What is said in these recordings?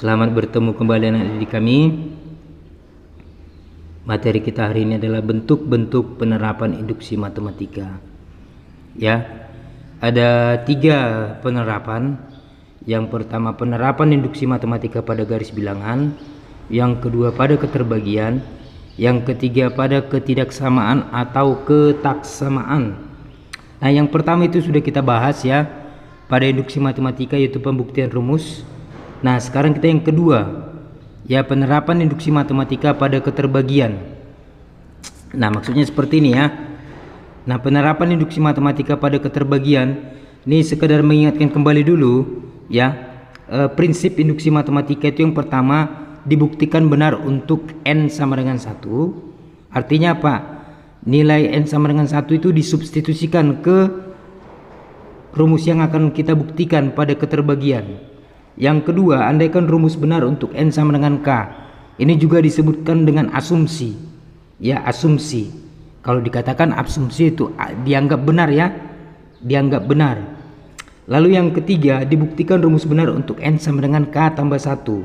Selamat bertemu kembali anak didik kami. Materi kita hari ini adalah bentuk-bentuk penerapan induksi matematika. Ya, ada 3 penerapan. Yang pertama penerapan induksi matematika pada garis bilangan, yang kedua pada keterbagian, yang ketiga pada ketidaksamaan atau ketaksamaan. Nah, yang pertama itu sudah kita bahas ya pada induksi matematika, yaitu pembuktian rumus. Nah, sekarang kita yang kedua, ya, penerapan induksi matematika pada keterbagian. Nah, maksudnya seperti ini ya. Nah, penerapan induksi matematika pada keterbagian ini sekedar mengingatkan kembali dulu ya, prinsip induksi matematika itu yang pertama dibuktikan benar untuk n sama dengan 1. Artinya apa? Nilai n sama dengan 1 itu disubstitusikan ke rumus yang akan kita buktikan pada keterbagian. Yang kedua, andaikan rumus benar untuk n sama dengan k. Ini juga disebutkan dengan asumsi. Ya, asumsi. Kalau dikatakan asumsi itu dianggap benar ya. Dianggap benar. Lalu yang ketiga, dibuktikan rumus benar untuk n sama dengan k tambah 1.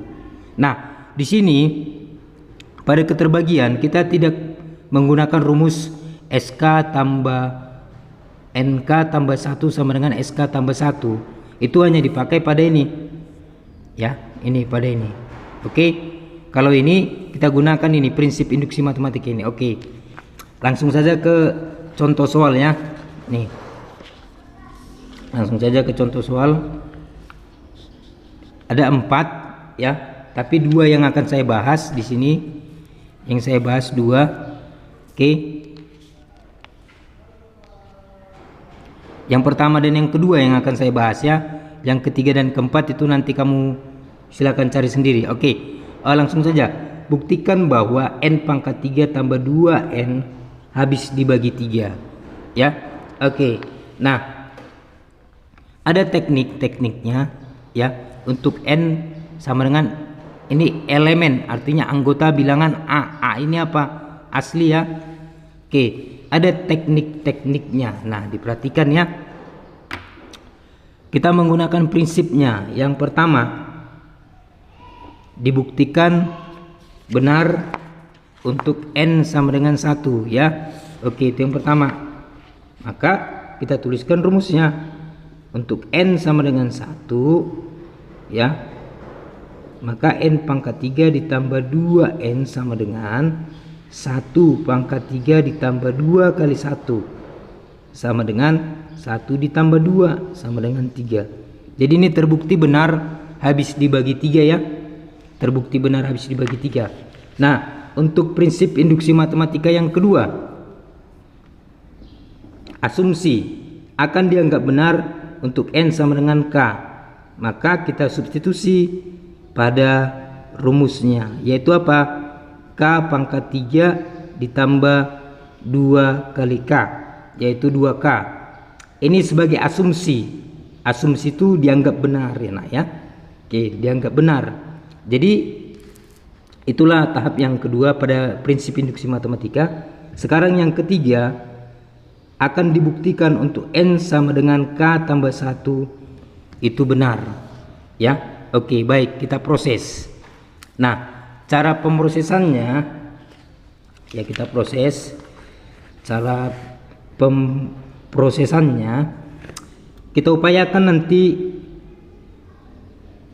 Nah, di sini pada keterbagian kita tidak menggunakan rumus SK tambah NK tambah 1 sama dengan SK tambah 1. Itu hanya dipakai pada ini. Ya, ini pada ini. Oke. Kalau ini kita gunakan ini prinsip induksi matematika ini. Oke. Langsung saja ke contoh soal ya. Nih. Langsung saja ke contoh soal. Ada 4 ya, tapi 2 yang akan saya bahas di sini. Yang saya bahas 2. Oke. Yang pertama dan yang kedua yang akan saya bahas ya. Yang ketiga dan keempat itu nanti kamu silakan cari sendiri. Oke. Langsung saja. Buktikan bahwa n pangkat 3 tambah 2n habis dibagi 3. Ya. Oke. Nah, ada tekniknya ya untuk n sama dengan ini elemen, artinya anggota bilangan a. A ini apa? Asli ya. Oke, ada tekniknya. Nah, diperhatikan ya. Kita menggunakan prinsipnya. Yang pertama, dibuktikan benar untuk n sama dengan 1 ya. Oke, itu yang pertama. Maka kita tuliskan rumusnya. Untuk n sama dengan 1 ya, maka n pangkat 3 ditambah 2n sama dengan 1 pangkat 3 ditambah 2 kali 1 sama dengan 1 ditambah 2 sama dengan 3. Jadi ini terbukti benar habis dibagi 3 ya. Terbukti benar habis dibagi 3. Nah, untuk prinsip induksi matematika yang kedua, asumsi akan dianggap benar untuk n sama dengan k, maka kita substitusi pada rumusnya, yaitu apa? K pangkat 3 ditambah 2 kali k, yaitu 2k. Ini sebagai asumsi. Asumsi itu dianggap benar ya nak ya. Oke, dianggap benar. Jadi itulah tahap yang kedua pada prinsip induksi matematika. Sekarang yang ketiga, akan dibuktikan untuk n sama dengan k tambah 1 itu benar ya. Oke, baik, kita proses. Nah, cara pemrosesannya ya, kita proses. Cara pemrosesannya kita upayakan nanti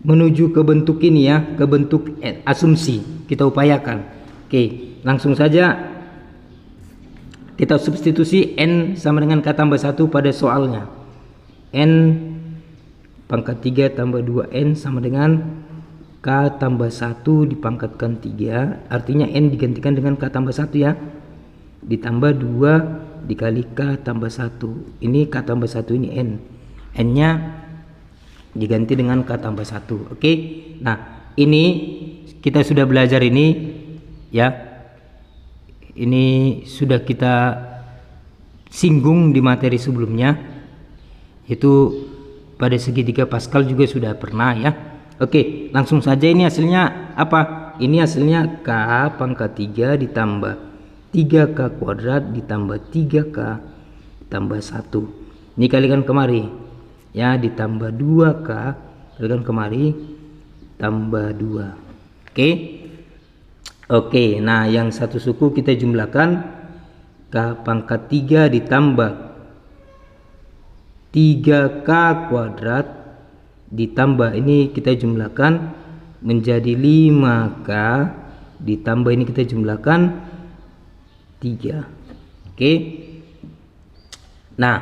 menuju ke bentuk ini ya, ke bentuk asumsi. Kita upayakan. Oke, langsung saja kita substitusi n sama dengan k tambah 1 pada soalnya. N pangkat 3 tambah 2n sama dengan k tambah 1 dipangkatkan 3. Artinya n digantikan dengan k tambah 1 ya. Ditambah 2 dikali k tambah 1. Ini k tambah 1, ini n. N-nya diganti dengan k tambah 1. Oke. Nah, ini kita sudah belajar ini ya. Ini sudah kita singgung di materi sebelumnya, itu pada segitiga Pascal juga sudah pernah ya. Oke, langsung saja. Ini hasilnya apa? Ini hasilnya k pangkat 3 ditambah 3k kuadrat ditambah 3k tambah 1. Ini kalikan kemari ya, ditambah 2k kalikan kemari tambah 2. Oke. Oke, nah yang satu suku kita jumlahkan K pangkat 3 ditambah 3K kuadrat ditambah ini kita jumlahkan menjadi 5K ditambah ini kita jumlahkan 3. Oke. Nah,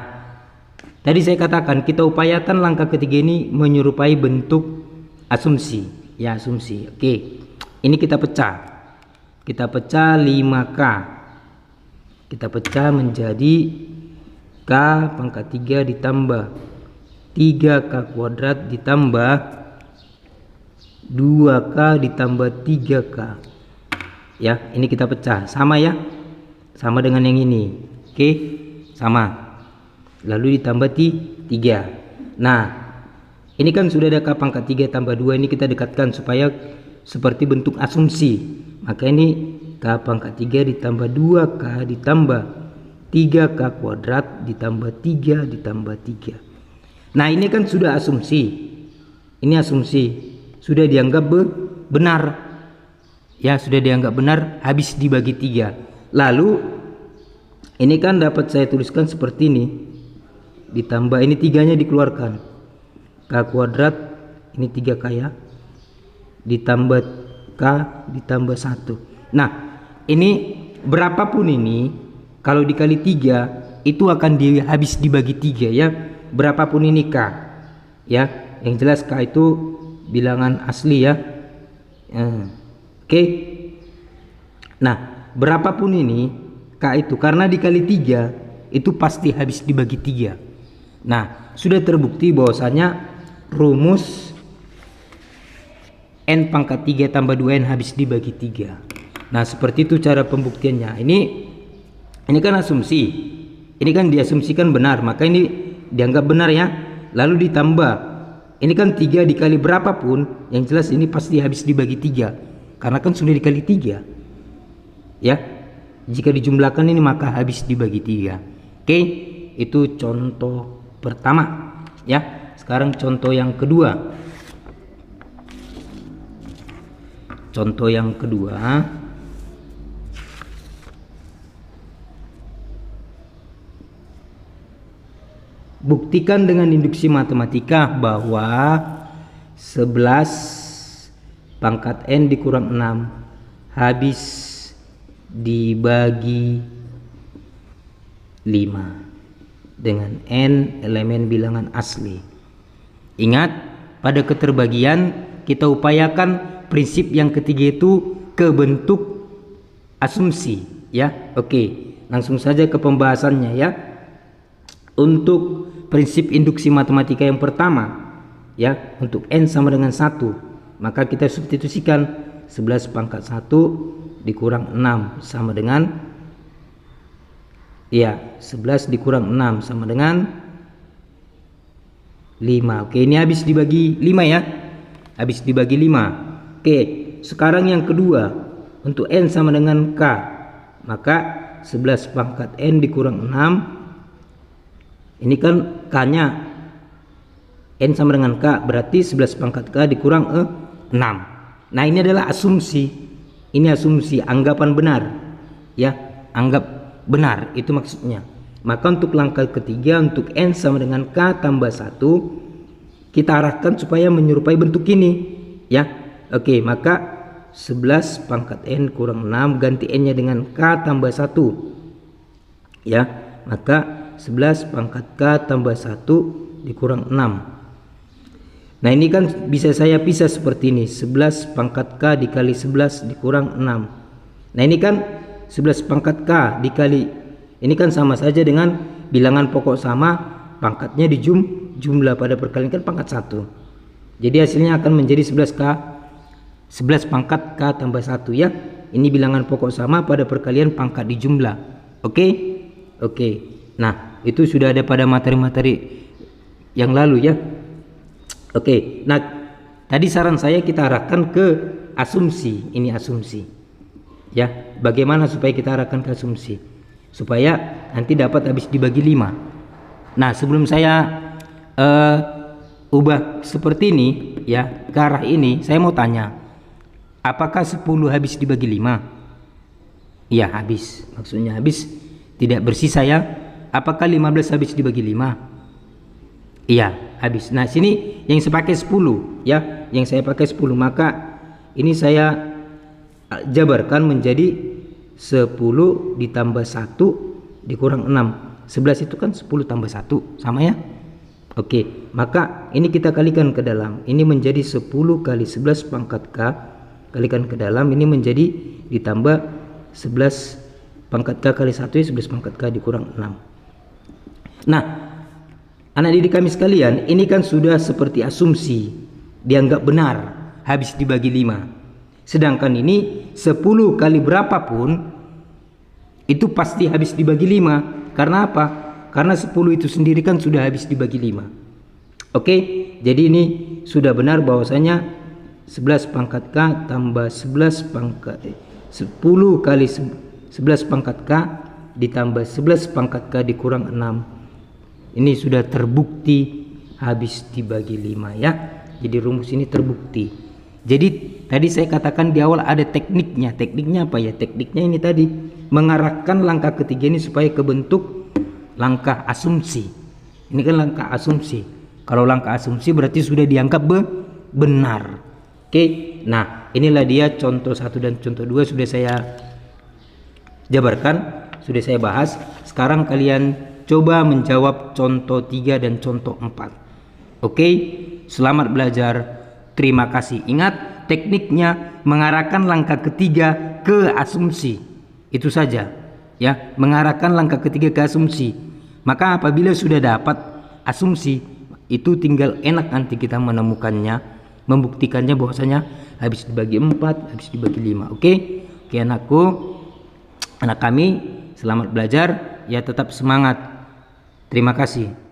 tadi saya katakan kita upayakan langkah ketiga ini menyerupai bentuk asumsi, ya asumsi. Oke. Ini kita pecah. Kita pecah 5K. Kita pecah menjadi K pangkat 3 ditambah 3K kuadrat ditambah 2K ditambah 3K. Ya, ini kita pecah. Sama ya. Sama dengan yang ini. Oke, sama. Lalu ditambah 3. Nah, ini kan sudah ada K pangkat 3 tambah 2. Ini kita dekatkan supaya seperti bentuk asumsi. Maka ini K pangkat 3 ditambah 2K ditambah 3K kuadrat ditambah 3 ditambah 3. Nah, ini kan sudah asumsi. Ini asumsi. Sudah dianggap benar. Ya, sudah dianggap benar habis dibagi 3. Lalu ini kan dapat saya tuliskan seperti ini. Ditambah ini 3-nya dikeluarkan. K kuadrat ini 3K ya. Ditambah K ditambah 1. Nah, ini berapapun ini kalau dikali 3 itu akan habis dibagi 3 ya. Berapapun ini K. Ya, yang jelas K itu bilangan asli ya. Oke. Nah, berapapun ini K itu karena dikali 3 itu pasti habis dibagi 3. Nah, sudah terbukti bahwasanya rumus N pangkat 3 tambah 2N habis dibagi 3. Nah, seperti itu cara pembuktiannya. Ini kan asumsi. Ini kan diasumsikan benar, maka ini dianggap benar ya. Lalu ditambah. Ini kan 3 dikali berapapun, yang jelas ini pasti habis dibagi 3. Karena kan sudah dikali 3. Ya. Jika dijumlahkan ini maka habis dibagi 3. Oke, itu contoh pertama ya. Sekarang contoh yang kedua. Contoh yang kedua, buktikan dengan induksi matematika bahwa 11 pangkat N dikurang 6 habis dibagi 5 dengan N elemen bilangan asli. Ingat, pada keterbagian kita upayakan prinsip yang ketiga itu ke bentuk asumsi ya. Oke, langsung saja ke pembahasannya ya. Untuk prinsip induksi matematika yang pertama ya, untuk N sama dengan 1, maka kita substitusikan 11 pangkat 1 dikurang 6 sama dengan ya 11 dikurang 6 sama dengan 5. Oke, ini habis dibagi 5 ya. Habis dibagi 5. Oke, sekarang yang kedua, untuk N sama dengan K, maka 11 pangkat N dikurang 6. Ini kan K-nya N sama dengan K, berarti 11 pangkat K dikurang 6. Nah, ini adalah asumsi. Ini asumsi, anggapan benar ya, anggap benar, itu maksudnya. Maka untuk langkah ketiga, untuk N sama dengan K tambah 1, kita arahkan supaya menyerupai bentuk ini ya. Oke, maka 11 pangkat N kurang 6 ganti N-nya dengan K tambah 1 ya. Maka 11 pangkat K tambah 1 dikurang 6. Nah, ini kan bisa saya pisah seperti ini. 11 pangkat K dikali 11 dikurang 6. Nah, ini kan 11 pangkat K dikali, ini kan sama saja dengan bilangan pokok sama, pangkatnya jumlah pada perkalian kan pangkat 1. Jadi hasilnya akan menjadi 11 pangkat K tambah 1 ya. Ini bilangan pokok sama pada perkalian pangkat dijumlah. Oke. Nah, itu sudah ada pada materi-materi yang lalu ya. Oke. Nah, tadi saran saya kita arahkan ke asumsi. Ini asumsi ya. Bagaimana supaya kita arahkan ke asumsi supaya nanti dapat habis dibagi 5. Nah, sebelum saya ubah seperti ini ya, ke arah ini, saya mau tanya, apakah 10 habis dibagi 5? Iya habis, maksudnya habis, tidak bersisa ya. Apakah 15 habis dibagi 5? Iya habis. Nah sini yang saya pakai 10 ya, yang saya pakai 10, maka ini saya jabarkan menjadi 10 ditambah 1 dikurang 6. 11 itu kan 10 tambah 1 sama ya. Oke, maka ini kita kalikan ke dalam. Ini menjadi 10 kali 11 pangkat K, kalikan ke dalam, ini menjadi ditambah 11 pangkat K kali 1 ya, 11 pangkat K dikurang 6. Nah, anak didik kami sekalian, ini kan sudah seperti asumsi, dianggap benar habis dibagi 5. Sedangkan ini 10 kali berapapun itu pasti habis dibagi 5. Karena apa? Karena 10 itu sendiri kan sudah habis dibagi 5. Oke, jadi ini sudah benar bahwasanya 11 pangkat K tambah 11 pangkat 10 kali 11 pangkat K ditambah 11 pangkat K dikurang 6. Ini sudah terbukti habis dibagi 5 ya. Jadi rumus ini terbukti. Jadi tadi saya katakan di awal ada tekniknya. Tekniknya apa ya? Tekniknya ini tadi mengarahkan langkah ketiga ini supaya ke bentuk langkah asumsi. Ini kan langkah asumsi. Kalau langkah asumsi berarti sudah dianggap benar. Oke. Nah, inilah dia contoh 1 dan contoh 2 sudah saya jabarkan, sudah saya bahas. Sekarang kalian coba menjawab contoh 3 dan contoh 4. Oke. Selamat belajar. Terima kasih. Ingat, tekniknya mengarahkan langkah ketiga ke asumsi. Itu saja ya, mengarahkan langkah ketiga ke asumsi. Maka apabila sudah dapat asumsi, itu tinggal enak nanti kita menemukannya, membuktikannya bahwasanya habis dibagi 4, habis dibagi 5. Oke, anakku, anak kami, selamat belajar ya, tetap semangat. Terima kasih.